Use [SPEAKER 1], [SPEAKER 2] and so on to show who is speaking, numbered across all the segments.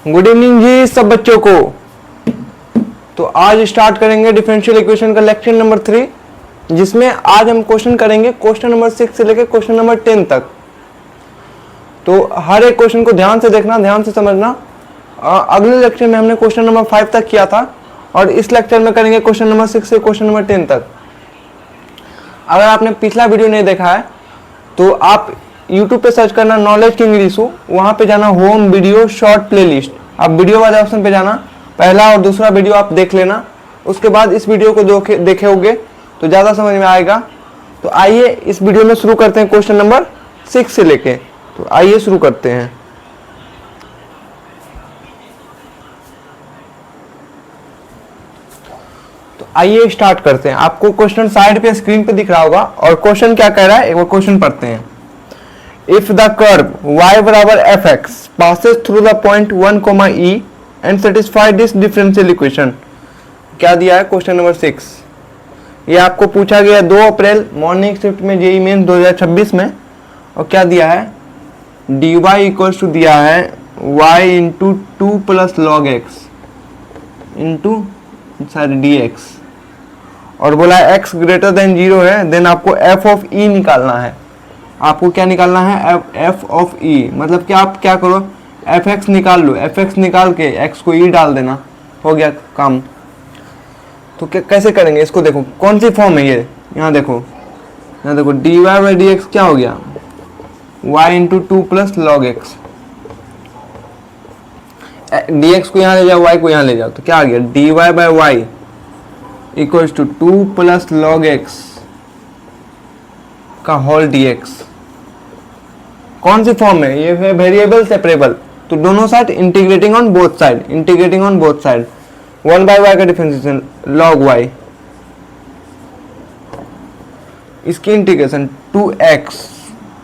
[SPEAKER 1] Good evening जी सब बच्चों को। तो आज स्टार्ट करेंगे डिफरेंशियल इक्वेशन का लेक्चर नंबर 3, जिसमें आज हम क्वेश्चन करेंगे क्वेश्चन नंबर 6 से लेकर क्वेश्चन नंबर 10 तक। तो हर एक क्वेश्चन को ध्यान से देखना, ध्यान से समझना। अगले लेक्चर में हमने क्वेश्चन नंबर 5 तक किया था और इस लेक्चर में करेंगे क्वेश्चन नंबर 6 से क्वेश्चन नंबर 10 तक। अगर आपने पिछला वीडियो नहीं देखा है तो आप YouTube पे सर्च करना नॉलेज की इंग्लिश हो, वहाँ पे जाना होम वीडियो शॉर्ट प्लेलिस्ट, आप वीडियो वाले ऑप्शन पे जाना, पहला और दूसरा वीडियो आप देख लेना। उसके बाद इस वीडियो को देखे होगे तो ज़्यादा समझ में आएगा। तो आइए इस वीडियो में शुरू करते हैं क्वेश्चन नंबर 6 से लेके। तो आइए शुरू करते हैं। तो आइए स्टार्ट करते हैं। आपको क्वेश्चन साइड पे स्क्रीन पे दिख रहा होगा और क्वेश्चन क्या कह रहा है, एक बार क्वेश्चन पढ़ते हैं। If the curve y बराबर fx passes through the point 1, e and satisfy this differential equation, क्या दिया है क्वेश्चन नंबर 6। ये आपको पूछा गया 2 अप्रैल मॉर्निंग शिफ्ट में जेईई मेंस 2026 में। और क्या दिया है, dy इक्वल्स टू दिया है y into 2 plus log x into dx, और बोला है x ग्रेटर देन 0 है, देन आपको f ऑफ e निकालना है। आपको क्या निकालना है, f ऑफ e, मतलब कि आप क्या करो, fx निकाल लो, fx निकाल के x को e डाल देना, हो गया काम। तो कैसे करेंगे इसको, देखो कौन सी फॉर्म है ये, यहाँ देखो dy बाई dx क्या हो गया, y into 2 plus log x. dx को यहाँ ले जाओ, y को यहाँ ले जाओ, तो क्या आ गया, dy by y equals to 2 plus log x का होल dx। कौन सी फॉर्म है ये, है वेरिएबल सेपरेबल, तो दोनों side integrating on both side, integrating on both side. 1 by y का डिफरेंशिएशन लॉग y, इसकी इंटीग्रेशन 2x,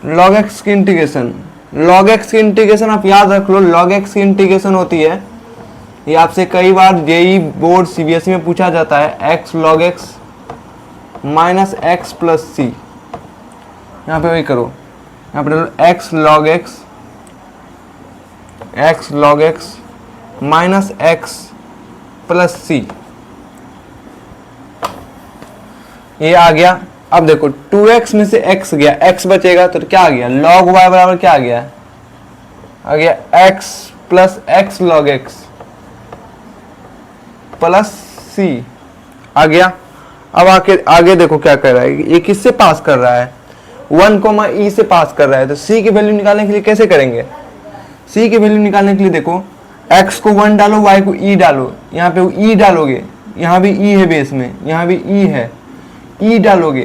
[SPEAKER 1] लॉग x की इंटीग्रेशन, लॉग x की इंटीग्रेशन आप याद रख लो, लॉग x की इंटीग्रेशन होती है, ये आपसे कई बार जेईई बोर्ड सीबीएसई में पूछा जाता है, x log x minus x plus C. यहाँ पे वही करो, यहाँ पे x log x minus x plus C, ये आ गया। अब देखो 2x में से x गया, x बचेगा तो क्या आ गया, log y बराबर क्या आ गया, x plus x log x plus C आ गया। अब आगे देखो क्या कर रहा है, ये किससे पास कर रहा है, 1, e से पास कर रहा है। तो c की वैल्यू निकालने के लिए कैसे करेंगे, c की वैल्यू निकालने के लिए देखो, x को 1 डालो, y को e डालो, यहाँ पे e डालोगे, यहाँ भी e है बेस में, यहाँ भी e है, e डालोगे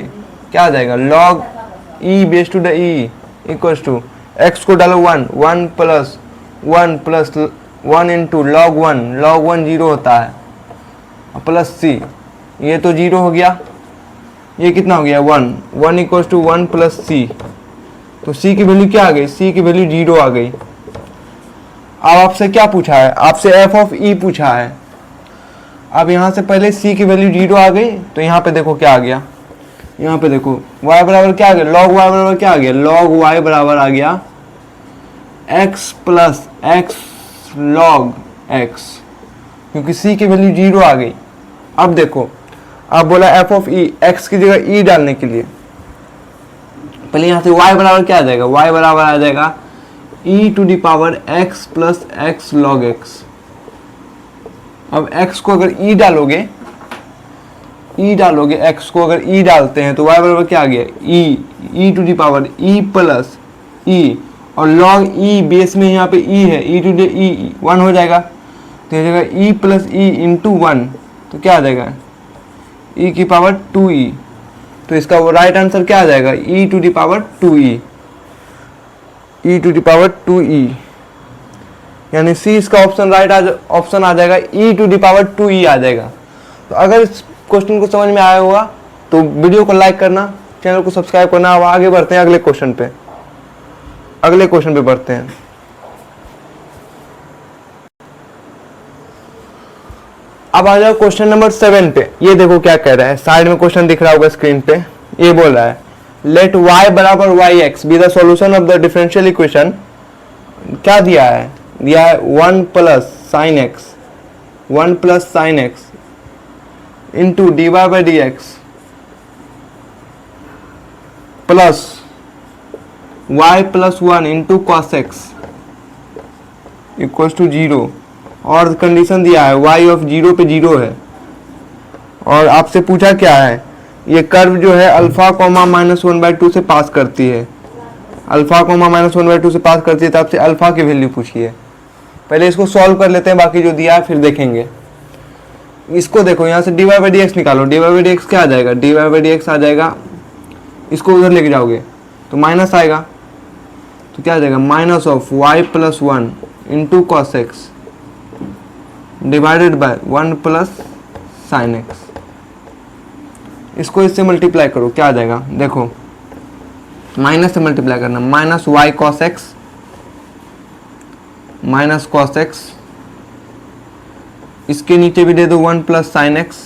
[SPEAKER 1] क्या आ जाएगा, log e base to the e equals to x को डालो 1 प्लस 1 इंटू log 1 0 होता है, प्लस c, ये तो 0 हो गया, ये कितना हो गया 1 इक्वल्स टू 1 प्लस सी। तो c की वैल्यू क्या आ गई, c की वैल्यू 0 आ गई। अब आपसे क्या पूछा है, आपसे f ऑफ e पूछा है। अब यहाँ से पहले c की वैल्यू 0 आ गई, तो यहाँ पे देखो क्या आ गया, यहाँ पे देखो y बराबर क्या आ गया, log y बराबर क्या आ गया, log y बराबर आ गया x plus x log x, क्योंकि c की वैल्यू 0 आ गई। अब देखो, अब बोला f ऑफ e, x की जगह e डालने के लिए पहले यहाँ से y बराबर क्या आ जाएगा, y बराबर आ जाएगा e to the power x plus x log x। अब x को अगर e डालोगे, x को अगर e डालते हैं तो y बराबर क्या आ गया, e to the power e plus e, और log e बेस में यहाँ पे e है, e टू दी e 1 हो जाएगा, तो ये जगह e प्लस e इंटू 1, तो क्या आ जाएगा, e की पावर 2e। तो इसका वो राइट आंसर क्या आ जाएगा, e to the power 2e, e to the power 2e, यानी सी इसका ऑप्शन राइट ऑप्शन आ जाएगा, e to the power 2e आ जाएगा। तो अगर इस क्वेश्चन को समझ में आया होगा तो वीडियो को लाइक करना, चैनल को सब्सक्राइब करना। अब आगे बढ़ते हैं अगले क्वेश्चन पे बढ़ते हैं। अब आ जाओ क्वेश्चन नंबर 7 पे। ये देखो क्या कह रहा है, साइड में क्वेश्चन दिख रहा होगा स्क्रीन पे, ये बोल रहा है लेट y बराबर yx be the solution of the differential equation. क्या दिया है, दिया है 1 plus sine x, 1 plus sine x into D Y by D x plus y plus 1 into cos x equal to 0। और कंडीशन दिया है y of 0 पे 0 है। और आपसे पूछा क्या है, ये कर्व जो है अल्फा कोमा -1/2 से पास करती है, अल्फा कोमा -1/2 से पास करती है, तो आपसे अल्फा की वैल्यू पूछी है। पहले इसको सॉल्व कर लेते हैं, बाकी जो दिया है फिर देखेंगे। इसको देखो, यहाँ से D Y by D X निकालो, D Y by D x क्या आ जाएगा, D Y by D X आ जाएगा, इसको उधर लेके जाओगे तो माइनस आएगा, तो क्या आ जाएगा minus of y plus 1 into cos x divided by 1 plus sine x. इसको इससे मल्टीप्लाई करो, क्या आ जाएगा, देखो माइनस से मल्टीप्लाई करना, minus y cos x minus cos x, इसके नीचे भी दे दो 1 प्लस साइन एक्स,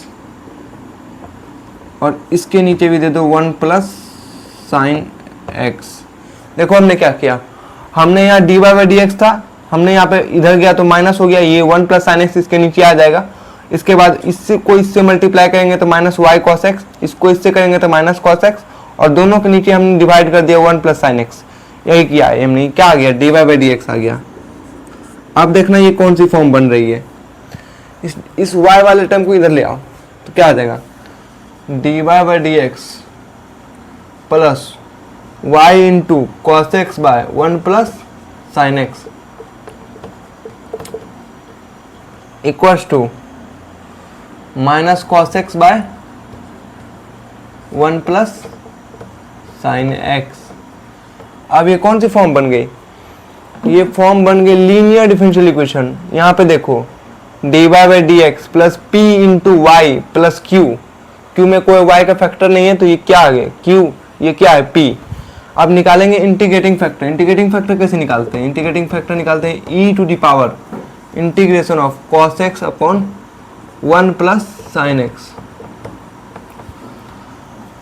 [SPEAKER 1] और इसके नीचे भी दे दो 1 प्लस साइन एक्स। देखो हमने क्या किया, हमने यहाँ d Y by D x था, हमने यहाँ पे इधर गया तो माइनस हो गया, ये 1 प्लस साइन एक्स इसके नीचे आ जाएगा। इसके बाद इससे मल्टीप्लाई करेंगे तो माइनस वाई कॉस एक्स, इसको इससे करेंगे तो माइनस कॉस एक्स, और दोनों के नीचे हमने डिवाइड कर दिया 1 प्लस साइन एक्स। यही किया है हमने, क्या आ गया D Y by D X आ गया। अब देखना ये कौन सी फॉर्म बन रही है, इस y वाले टर्म को इधर ले आओ तो क्या आ जाएगा D Y by D x plus y into cos x by 1 plus sine x equals to minus cos x by 1 plus sine x. अब ये कौन सी फॉर्म बन गई, ये फॉर्म बन गई लीनियर डिफरेंशियल इक्वेशन। यहाँ पे देखो d Y by D x plus p into y plus q, q में कोई y का फैक्टर नहीं है तो ये क्या आ गया क्यू, ये क्या है p। अब निकालेंगे इंटीग्रेटिंग फैक्टर। इंटीग्रेटिंग फैक्टर कैसे निकालते हैं, इंटीग्रेटिंग फैक्टर निकालते हैं e to the power integration of cos x upon 1 plus sine x.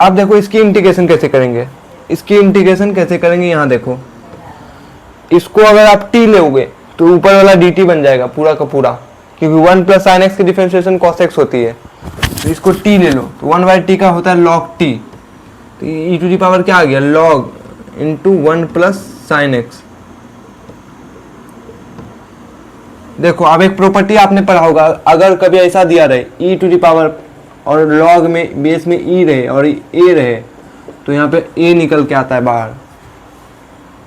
[SPEAKER 1] अब देखो इसकी इंटीग्रेशन कैसे करेंगे, इसकी इंटीग्रेशन कैसे करेंगे, यहाँ देखो इसको अगर आप t लोगे तो ऊपर वाला dt बन जाएगा पूरा का पूरा, क्योंकि 1 प्लस साइन एक्स की डिफरेंशिएशन cos x होती है। तो इसको t ले लो तो 1/t का होता है log t, तो e टू दी पावर क्या आ गया log into 1 plus sine x. देखो अब एक प्रॉपर्टी आपने पढ़ा होगा, अगर कभी ऐसा दिया रहे e टू दी पावर और log में बेस में e रहे और a रहे तो यहाँ पे a निकल के आता है बाहर,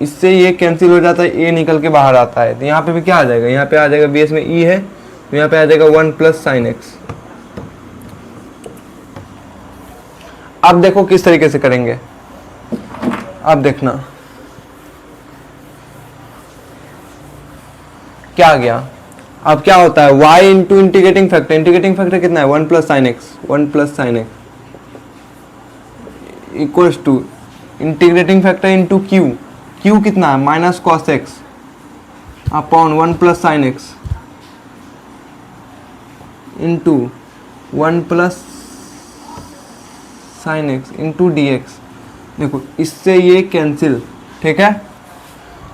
[SPEAKER 1] इससे ये कैंसिल हो जाता है, a निकल के बाहर आता है। तो यहाँ पे भी क्या आ जाएगा, यहाँ पे आ जाएगा बेस में e है तो यहाँ पे आ जाएगा 1 प्लस साइन एक्स। अब देखो किस तरीके से करेंगे, अब देखना क्या आ गया। अब क्या होता है y into integrating factor, integrating factor कितना है 1 plus sine x, 1 plus sine x equals to integrating factor into q, q कितना है minus cos x upon 1 plus sine x into 1 plus sine x into d x. देखो इससे ये cancel, ठीक है।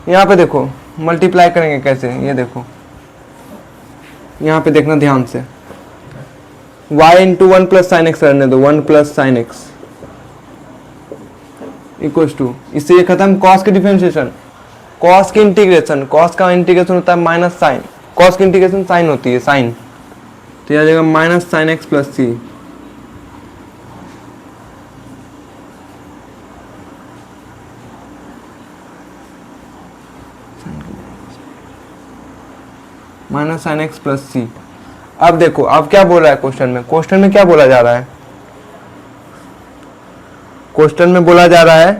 [SPEAKER 1] यहाँ पे देखो मल्टीप्लाई करेंगे कैसे, ये देखो यहाँ पे देखना ध्यान से, y into 1 plus sine x रहने दो, 1 plus sine x equals to, इससे ये खत्म cos की डिफरेंशिएशन, cos की इंटीग्रेशन, cos का इंटीग्रेशन होता है माइनस साइन, cos की इंटीग्रेशन साइन होती है साइन, तो यह आ जाएगा minus sine x plus C. Minus sine x plus C. अब देखो अब क्या बोल रहा है क्वेश्चन में, क्वेश्चन में क्या बोला जा रहा है, क्वेश्चन में बोला जा रहा है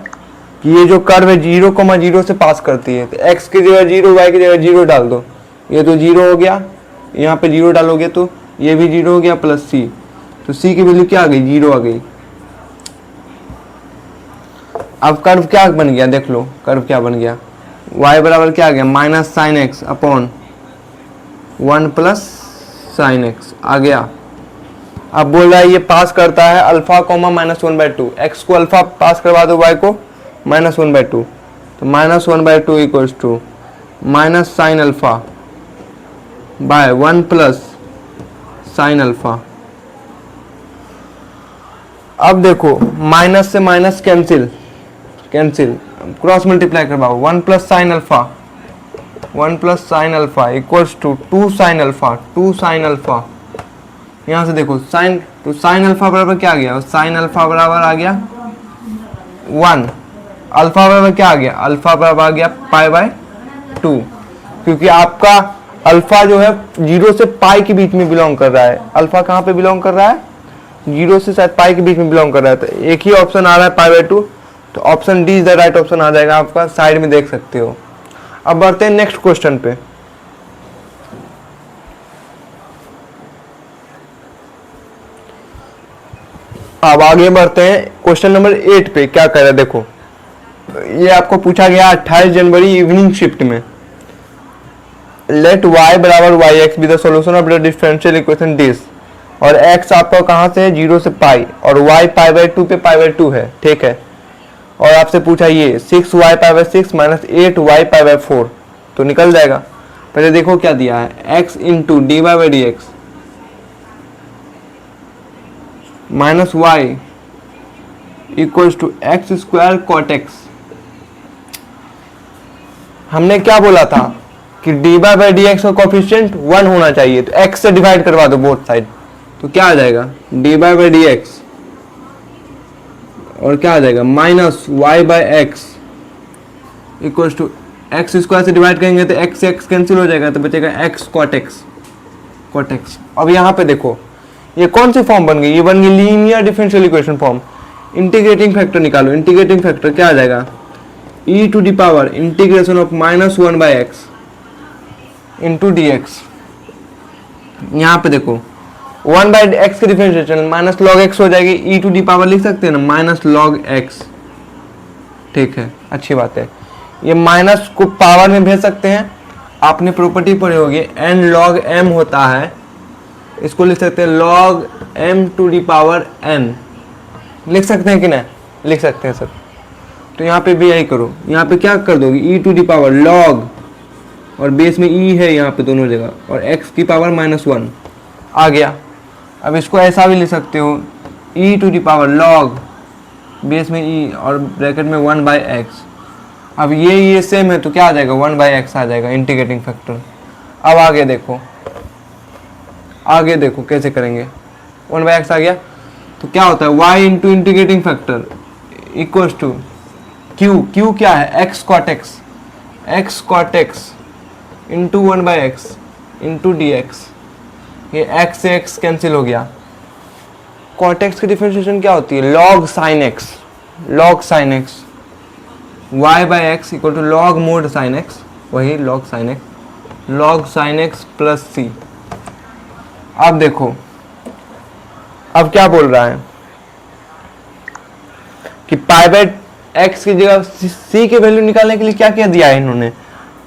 [SPEAKER 1] कि ये जो कर्व है 0,0 से पास करती है, तो x की जगह 0 y की जगह 0 डाल दो, ये तो 0 हो गया, यहाँ पे 0 डालोगे तो ये भी 0 हो गया प्लस c, तो c की वैल्यू क्या आ गई 0 आ गई। अब कर्व क्या बन गया, देख लो कर्व क्या बन गया, y बराबर क्या आ गया minus sine X upon 1 plus sine X आ गया। अब बोल रहा है ये पास करता है अल्फा कोमा -1/2, एक्स को अल्फा पास करवा दो y को -1/2, तो -1/2 equals to minus sine alpha by 1 plus sine alpha. अब देखो माइनस से माइनस कैंसिल, क्रॉस मल्टीप्लाई करवाओ, 1 plus sine alpha, 1 plus sine alpha equals to 2 sine alpha, 2 sine alpha. यहाँ से देखो साइन, तो साइन अल्फा बराबर क्या आ गया, साइन अल्फा बराबर आ गया 1, अल्फा बराबर क्या आ गया, अल्फा बराबर आ गया पाई बाय 2, क्योंकि आपका अल्फा जो है 0 से पाई के बीच में बिलोंग कर रहा है। अल्फा कहाँ पे बिलोंग कर रहा है, 0 से शायद पाई के बीच में बिलोंग कर रहा है। तो एक ही ऑप्शन आ रहा है पाई बाय 2, तो option D is the right option आ जाएगा आपका, साइड में देख सकते हो। अब बढ़ते हैं नेक्स्ट क्वेश्चन पे। अब आगे बढ़ते हैं क्वेश्चन नंबर 8 पे। क्या कह रहा है देखो, ये आपको पूछा गया 28 जनवरी इवनिंग शिफ्ट में। लेट y बराबर y x be the solution of the differential equation this, और x आपका कहाँ से है, 0 से पाई, और y पाई बाय 2 पे पाई बाय 2 है, ठीक है। और आपसे पूछा ये 6y pi by 6 minus 8y pi by 4, तो निकल जाएगा। पहले देखो क्या दिया है, x into D Y by D x minus y equals to x square cot x. हमने क्या बोला था कि d Y by D x का कोफिशिएंट 1 होना चाहिए, तो x से डिवाइड करवा दो बोथ साइड, तो क्या आ जाएगा D Y by D x, और क्या आ जाएगा minus y by x equals to x square से डिवाइड करेंगे तो एक्स से एक्स कैंसिल हो जाएगा, तो बचेगा x cot x, cot x. अब यहाँ पे देखो ये कौन सी फॉर्म बन गई, ये बन गई linear differential equation form. Integrating factor निकालो, इंटीग्रेटिंग फैक्टर क्या आ जाएगा, e to the power integration of minus 1 by x into d x. यहाँ पे देखो 1 बाई एक्स की डिफरेंशिएशन माइनस लॉग एक्स हो जाएगी, e टू दी पावर लिख सकते हैं ना माइनस लॉग एक्स, ठीक है, अच्छी बात है। ये माइनस को पावर में भेज सकते हैं, आपने प्रॉपर्टी पढ़ी होगी एन लॉग एम होता है, इसको लिख सकते हैं log m to the power n, लिख सकते हैं कि नहीं, लिख सकते हैं सर। तो यहाँ पे भी यही करो, यहाँ पे क्या कर दोगे e to the power log, और बेस में e है यहाँ पे दोनों जगह, और x की पावर -1 आ गया। अब इसको ऐसा भी लिख सकते हो e to the power log base में e और ब्रैकेट में 1 बाई एक्स। अब ये सेम है तो क्या आ जाएगा 1 बाई एक्स आ जाएगा इंटीग्रेटिंग फैक्टर। अब आगे देखो कैसे करेंगे, 1 बाई एक्स आ गया तो क्या होता है y into integrating factor equals to q क्या है x cot x into 1 by x into d x. ये x से x कैंसिल हो गया। कॉट एक्स की डिफरेंशिएशन क्या होती है, log sine x, y by x equal to log mod sine x, वही log sine x plus C. अब देखो अब क्या बोल रहा है कि पाई बाई एक्स की जगह सी की वैल्यू निकालने के लिए क्या क्या दिया है इन्होंने,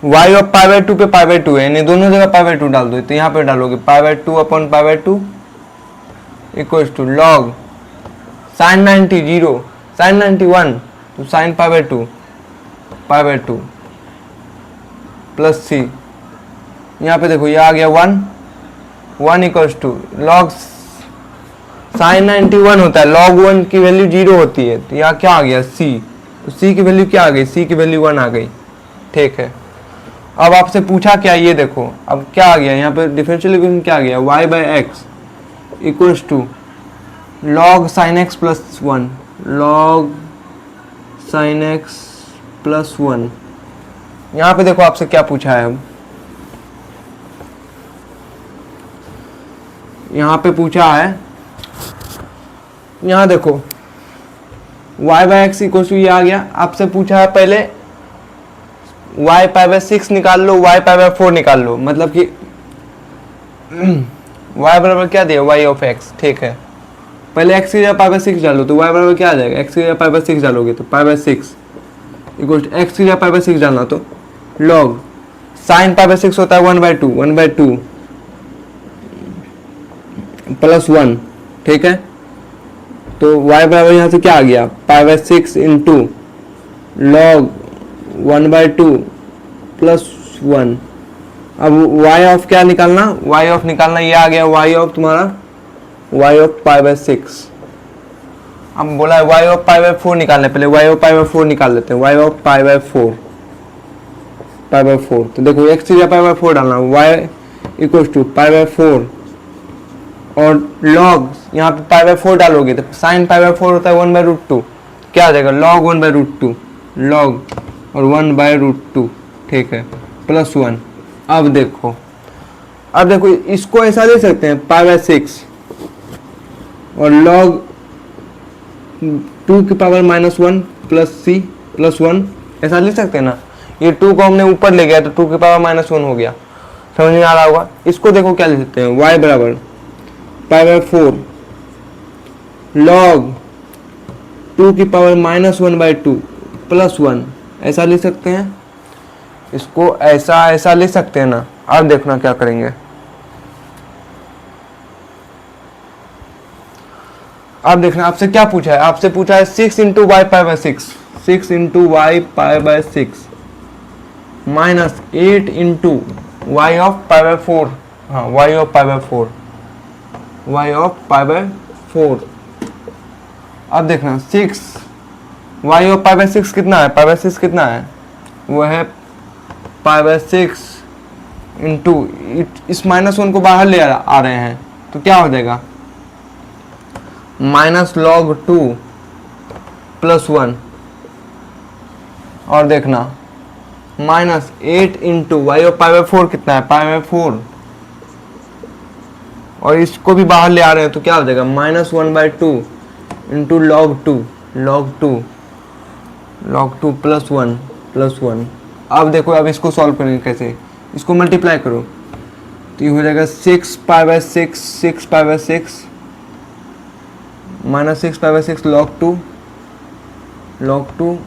[SPEAKER 1] y और पाई बाई 2 पे पाई बाई 2 है, यानी दोनों जगह पाई बाई 2 डाल दो। तो यहाँ पे डालोगे pi by 2 upon pi by 2 equals to log sine 90 0 sine 91 तो sine pi by 2 plus C. यहाँ पे देखो ये आ गया 1 इक्वल्स टू लॉग साइन 91 होता है, लॉग 1 की वैल्यू 0 होती है, तो यहाँ क्या आ गया सी, तो सी की वैल्यू क्या आ गई, सी की वैल्यू 1 आ गई, ठीक है। अब आपसे पूछा क्या, ये देखो अब क्या आ गया यहाँ पे डिफरेंशियल इक्वेशन क्या आ गया, y by x equals to log sine x plus 1, log sine x plus 1। यहाँ पे देखो आपसे क्या पूछा है, अब यहाँ पे पूछा है, यहाँ देखो y by x equal to ये आ गया। आपसे पूछा है पहले y पाई बाई 6 निकाल लो, y पाई बाई 4 निकाल लो, मतलब कि y बराबर क्या दिया y ऑफ x, ठीक है। पहले x की जगह पाई बाई 6 डालो तो y बराबर क्या आ जाएगा, x की जगह पाई बाई 6 डालोगे तो pi by 6 equal to x की जगह पाई बाई 6 डालना तो लॉग साइन पाई बाई 6 होता है 1/2 प्लस 1, ठीक है। तो y बराबर यहाँ से क्या आ गया पाई बाई 6 इंटू लॉग 1/2 प्लस 1 अब y ऑफ क्या निकालना, y ऑफ निकालना, ये आ गया y ऑफ तुम्हारा y ऑफ पाई बाय 6। अब बोला है y ऑफ पाई बाय 4 निकालने, पहले y ऑफ पाई बाय 4 निकाल लेते हैं, y of pi by 4, pi by 4। तो देखो x सीधा पाई बाय 4 डालना, y equals to pi by 4 और लॉग यहाँ पे पाई बाय 4 डालोगे तो साइन पाई बाय 4 होता है 1/√2, क्या आ जाएगा लॉग 1/√2, लॉग और 1/√2, ठीक है, प्लस 1। अब देखो इसको ऐसा ले सकते हैं पाई बाय 6 और लॉग 2 की पावर -1 प्लस c प्लस 1, ऐसा लिख सकते हैं ना। ये 2 को हमने ऊपर ले गया तो 2 की पावर -1 हो गया, समझ में आ रहा होगा। इसको देखो क्या लिख सकते हैं, y बराबर पाई बाय 4 लॉग 2 की पावर -1/2 प्लस 1, ऐसा लिख सकते हैं। इसको ऐसा लिख सकते हैं ना। अब देखना क्या करेंगे, अब देखना आपसे क्या पूछा है, आपसे पूछा है 6 into y pi by 6, 6 into y pi by 6 minus 8 into y of pi by 4, हाँ y of pi by 4, y of pi by 4। अब देखना 6 वाई ऑफ पाई बाय 6 कितना है, पाई बाय 6 कितना है, वो है पाई बाय 6 इंटू इस -1 को बाहर ले आ रहे हैं तो क्या हो जाएगा माइनस लॉग 2 प्लस 1, और देखना -8 into y of pi by 4 कितना है, पाई बाय 4, और इसको भी बाहर ले आ रहे हैं तो क्या हो जाएगा -1/2 इंटू लॉग 2, लॉग 2 प्लस 1। अब देखो अब इसको सॉल्व करेंगे कैसे, इसको मल्टीप्लाई करो तो ये हो जाएगा 6 पाई by 6 pi by 6 minus 6 pi by 6 log 2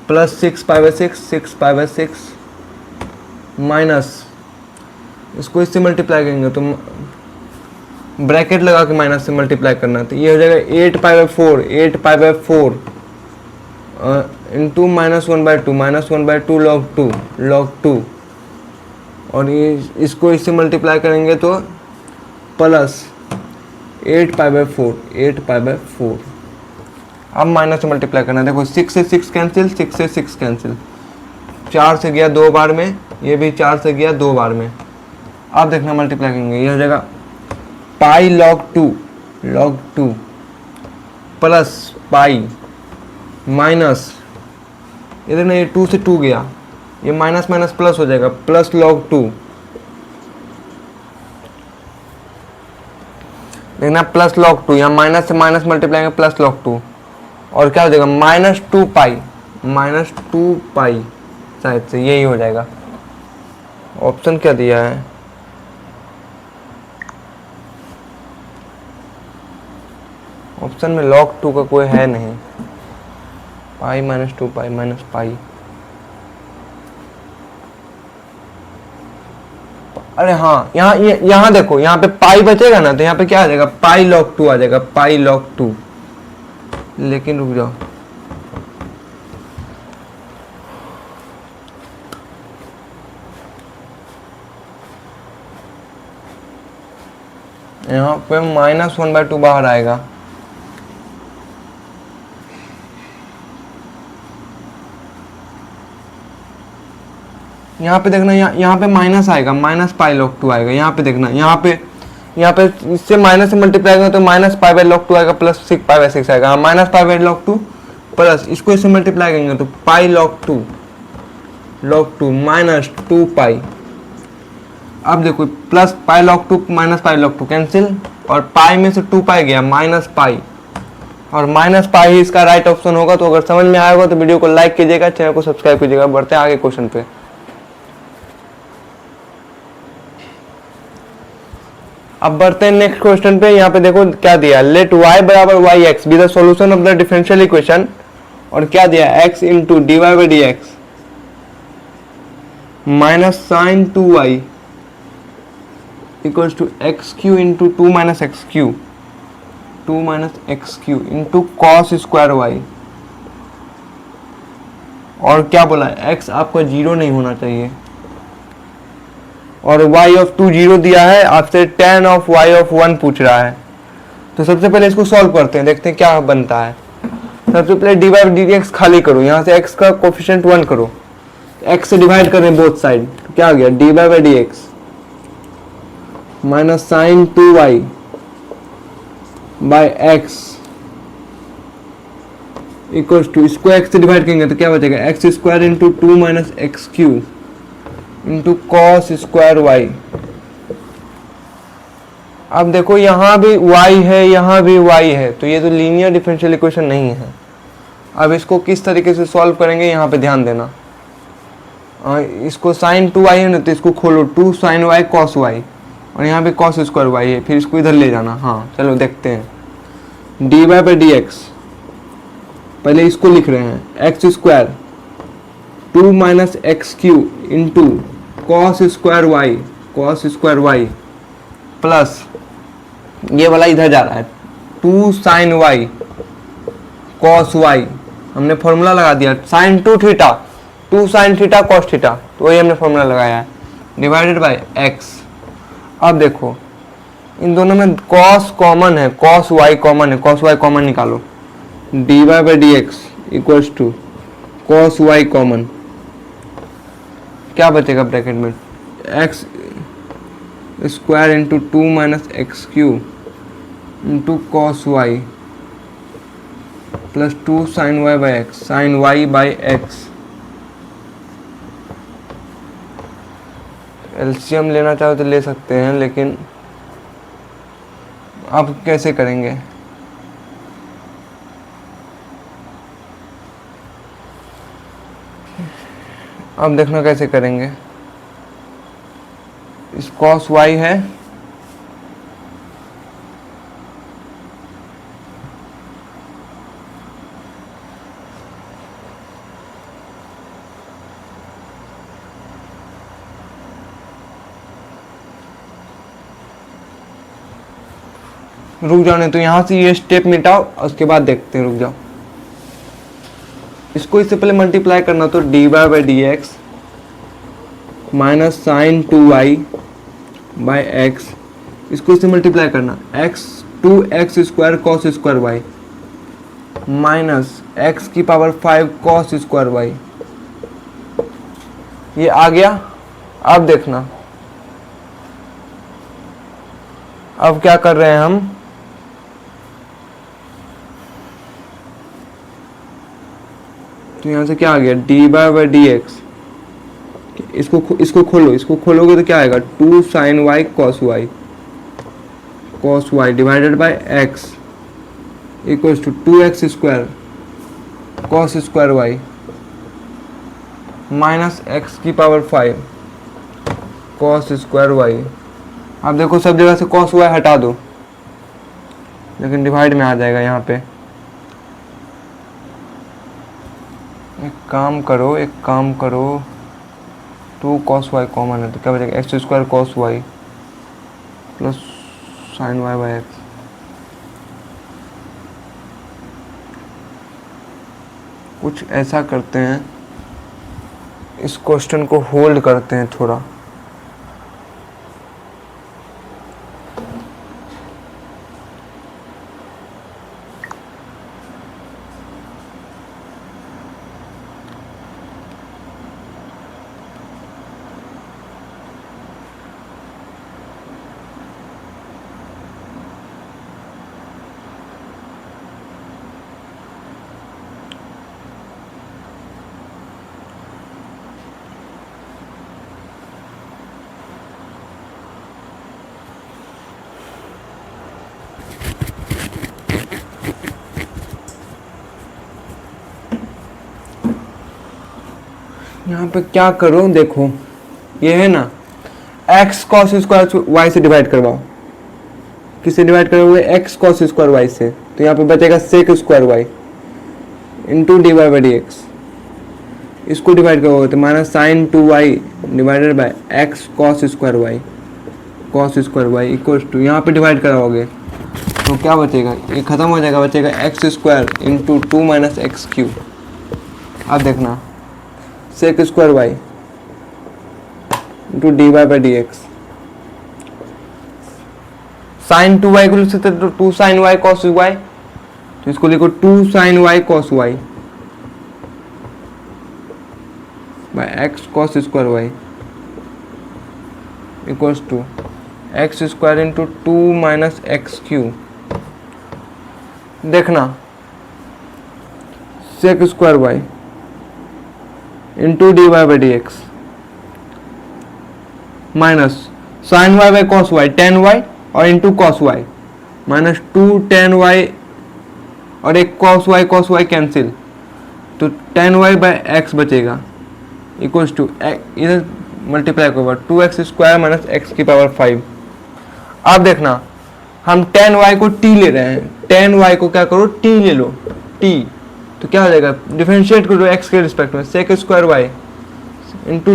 [SPEAKER 1] plus 6 pi by 6 pi by 6 minus, इसको इससे मल्टीप्लाई करेंगे तो ब्रैकेट लगा के माइनस से मल्टीप्लाई करना, तो ये हो जाएगा 8 पाई बाय 4 इंटू -1/2 लॉग 2, और ये इसको इससे मल्टीप्लाई करेंगे तो प्लस 8 पाई बाय 4। अब माइनस से मल्टीप्लाई करना, देखो 6 से 6 कैंसिल, 6 से 6 कैंसिल, 4 से गया 2 बार में, ये भी 4 से गया 2 बार में। अब देखना मल्टीप्लाई करेंगे, ये हो जाएगा pi log 2 plus pi minus, ये देखना ये 2 से 2 गया, ये माइनस माइनस प्लस हो जाएगा, प्लस लॉग 2, देखना प्लस लॉग 2, यहाँ माइनस से माइनस मल्टीप्लाई करेंगे प्लस लॉग 2, और क्या हो जाएगा -2 पाई, शायद से यही हो जाएगा। ऑप्शन क्या दिया है, ऑप्शन में log 2 का कोई है नहीं, पाई -2 पाई माइनस पाई, अरे हाँ यहाँ देखो, यहाँ पे पाई बचेगा ना तो यहाँ पे क्या आ जाएगा पाई log 2 आ जाएगा, पाई log 2। लेकिन रुक जाओ, यहाँ पे -1/2 बाहर आएगा, यहाँ पे देखना, यहाँ पे माइनस आएगा, माइनस पाई log 2 आएगा, यहाँ पे देखना, यहाँ पे इससे माइनस से मल्टीप्लाई करेंगे तो माइनस पाई बाय log 2 आएगा, प्लस 6 पाई बाय 6 आएगा, minus pi by log 2 plus इसको इससे मल्टीप्लाई करेंगे तो पाई log 2 माइनस 2 पाई। अब देखो plus pi log 2 minus pi log 2 cancel, और पाई में से 2 पाई गया, माइनस पाई, और माइनस पाई ही इसका राइट ऑप्शन होगा। तो अगर समझ में आएगा तो वीडियो को लाइक कीजिएगा, चैनल को सब्सक्राइब कीजिएगा। बढ़ते हैं आगे क्वेश्चन पे। अब बढ़ते हैं नेक्स्ट क्वेश्चन पे। यहाँ पे देखो क्या दिया, लेट y बराबर y x be the solution of the differential equation, और क्या दिया x into D Y by D x minus sine 2y equals to x cube into 2 minus x cube into cos square y. और क्या बोला, x आपका 0 नहीं होना चाहिए, और y ऑफ 2 0 दिया है, आपसे tan ऑफ y ऑफ 1 पूछ रहा है। तो सबसे पहले इसको सॉल्व करते हैं, देखते हैं क्या बनता है। सबसे पहले डी बाई डी एक्स खाली करो, यहाँ से x का कोफिशिएंट 1 करो, x से डिवाइड करें बोथ साइड, तो क्या आ गया d by D x minus sine 2y by x equals to, इसको x से डिवाइड करेंगे तो क्या बचेगा x square into 2 minus x cube into cos square y. अब देखो यहाँ भी y है, यहाँ भी y है, तो ये तो लीनियर डिफरेंशियल इक्वेशन नहीं है। अब इसको किस तरीके से सॉल्व करेंगे यहाँ पे ध्यान देना। इसको साइन 2y है ना, तो इसको खोलो 2 साइन y कॉस y, और यहाँ पे कॉस स्क्वायर y है, फिर इसको इधर ले जाना। हाँ चलो देखते हैं। D Y by D x, पहले इसको लिख रहे हैं x square 2 minus x cube into cos square y plus ये वाला इधर जा रहा है 2 साइन वाई कॉस वाई, हमने फॉर्मूला लगा दिया sine 2 theta, 2 sine theta cos theta, तो वही हमने फॉर्मूला लगाया है, डिवाइडेड बाय एक्स। अब देखो इन दोनों में कॉस कॉमन है, कॉस वाई कॉमन है, कॉस वाई कॉमन निकालो, D Y by D x equals to cos y common, क्या बचेगा ब्रैकेट में x square into 2 minus x cube into cos y plus 2 sine Y by x, sine Y by x. LCM लेना चाहो तो ले सकते हैं, लेकिन अब कैसे करेंगे। अब देखना कैसे करेंगे। इस कॉस वाई है, रुक जाओ, नहीं तो यहाँ से ये स्टेप मिटाओ, उसके बाद देखते हैं, रुक जाओ। इसको इससे पहले मल्टीप्लाई करना, तो d Y by D x minus sine 2y by x, इसको इससे मल्टीप्लाई करना x 2x square cos square y minus x की पावर 5 कॉस स्क्वायर वाई, ये आ गया। अब देखना अब क्या कर रहे हैं हम, तो यहाँ से क्या आ गया डी बाई डी एक्स, इसको खोलोगे तो क्या आएगा 2 sine Y cos y divided by x equals to 2x square cos square y minus x की पावर 5 कॉस स्क्वायर वाई। अब देखो सब जगह से कॉस वाई हटा दो, लेकिन डिवाइड में आ जाएगा यहाँ पे। एक काम करो 2 कॉस वाई कॉमन है, तो क्या बचेगा x square cos y plus sine Y by x. कुछ ऐसा करते हैं, इस क्वेश्चन को होल्ड करते हैं थोड़ा। यहाँ पे क्या करो, देखो ये है ना x cos स्क्वायर y से डिवाइड करवाओ, किससे डिवाइड करोगे x cos स्क्वायर y से, तो यहाँ पे बचेगा sec square y into D Y by D x, इसको डिवाइड करोगे तो minus sine 2y divided by x cos square y equals to, यहाँ पे डिवाइड कराओगे तो क्या बचेगा, ये खत्म हो जाएगा, बचेगा x square into 2 minus x cube. अब देखना sec square Y into D Y by D x. Sine 2y को लिख सकते हैं तो 2 साइन वाई कॉस वाई, तो इसको लिखो 2 sine Y cos Y by X cos square Y equals to x square into 2 minus x cube. देखना sec square Y into D Y by D x minus sine Y by cos Y tan Y और into cos Y minus 2 tan Y और एक cos Y cancel, तो tan Y by X बचेगा equals to इधर multiply होगा 2x square minus x की power 5। अब देखना हम टेन वाई को t ले रहे हैं, टेन वाई को क्या करो t ले लो t, तो क्या हो जाएगा डिफरेंशिएट करो x के रिस्पेक्ट में sec square Y into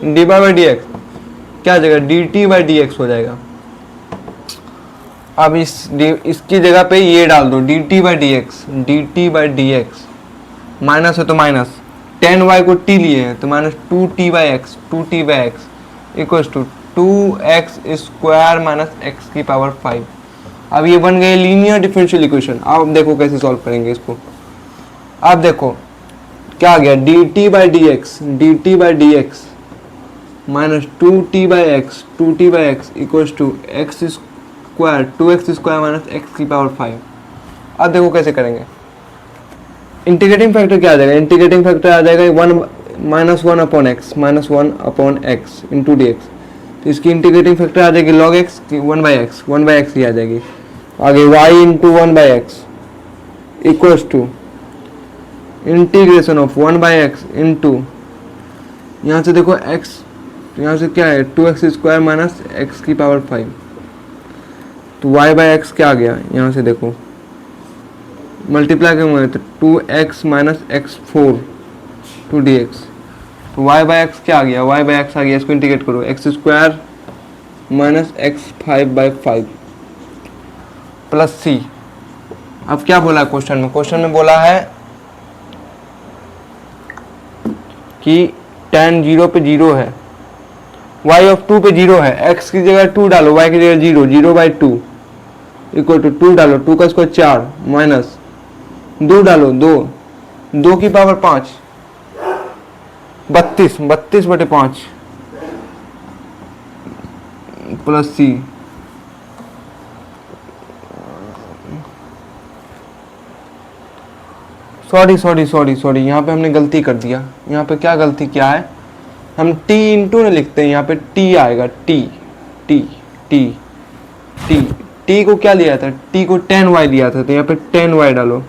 [SPEAKER 1] d by D x क्या हो जाएगा d t by D x हो जाएगा। अब इसकी जगह पे ये डाल दो d t by D x minus है तो माइनस टेन वाई को टी लिए हैं तो minus 2t by x equals to 2x square minus x की पावर 5। अब ये बन गए लीनियर डिफरेंशियल इक्वेशन। अब देखो कैसे सॉल्व करेंगे इसको। अब देखो क्या आ गया d t by D x minus 2t by x equals to x square 2x square minus x की पावर 5। अब देखो कैसे करेंगे। इंटीग्रेटिंग फैक्टर क्या आ जाएगा, इंटीग्रेटिंग फैक्टर आ जाएगा 1 minus 1 upon x into d x, तो इसकी इंटीग्रेटिंग फैक्टर आ जाएगी लॉग एक्स 1 बाई एक्स ही आ जाएगी। आगे y into 1 by x equals to integration of 1 by x into यहाँ से देखो x, यहाँ से क्या है 2x स्क्वायर माइनस एक्स की पावर 5, तो y बाई एक्स क्या आ गया यहाँ से देखो मल्टीप्लाई करेंगे तो 2x minus X 4 to D x, तो y बाई एक्स क्या आ गया इसको इंटीग्रेट करो X square minus X 5 by 5 plus C. अब क्या बोला है क्वेश्चन में बोला है कि tan 0 पे 0 है, y ऑफ 2 पे 0 है, x की जगह 2 डालो y की जगह 0 बाई 2 इक्वल टू 2 डालो 2 का स्क्वायर 4 माइनस 2 डालो 2 की पावर 5 32 बटे 5 प्लस सी। सॉरी यहाँ पे हमने गलती कर दिया। यहाँ पे क्या गलती किया है, हम t इंटू नहीं लिखते हैं, यहाँ पे t आएगा t को क्या लिया था, t को 10y लिया था, तो यहाँ पे 10y डालो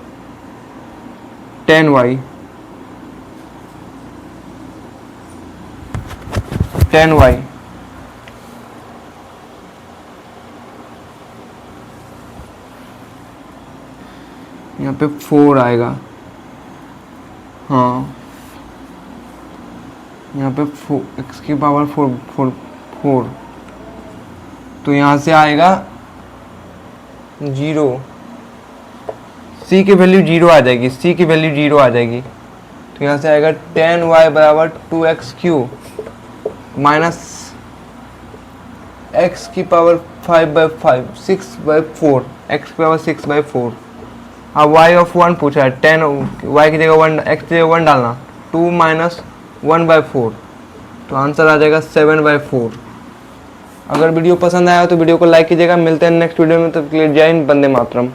[SPEAKER 1] 10y यहाँ पे 4 आएगा, हाँ यहाँ पे x की पावर 4 तो यहाँ से आएगा 0, c की वैल्यू 0 आ जाएगी, तो यहाँ से आएगा 10y बराबर 2x क्यू माइनस x की पावर 5 बाई 5 6 बाई 4 x की पावर 6 बाई 4। अब y ऑफ 1 पूछा है 10 y की जगह 1 x की जगह 1 डालना 2 माइनस 1 बाई 4, तो आंसर आ जाएगा 7 बाई 4। अगर वीडियो पसंद आया तो वीडियो को लाइक कीजिएगा। मिलते हैं नेक्स्ट वीडियो में, तब तक के लिए जय हिंद, वंदे मातरम।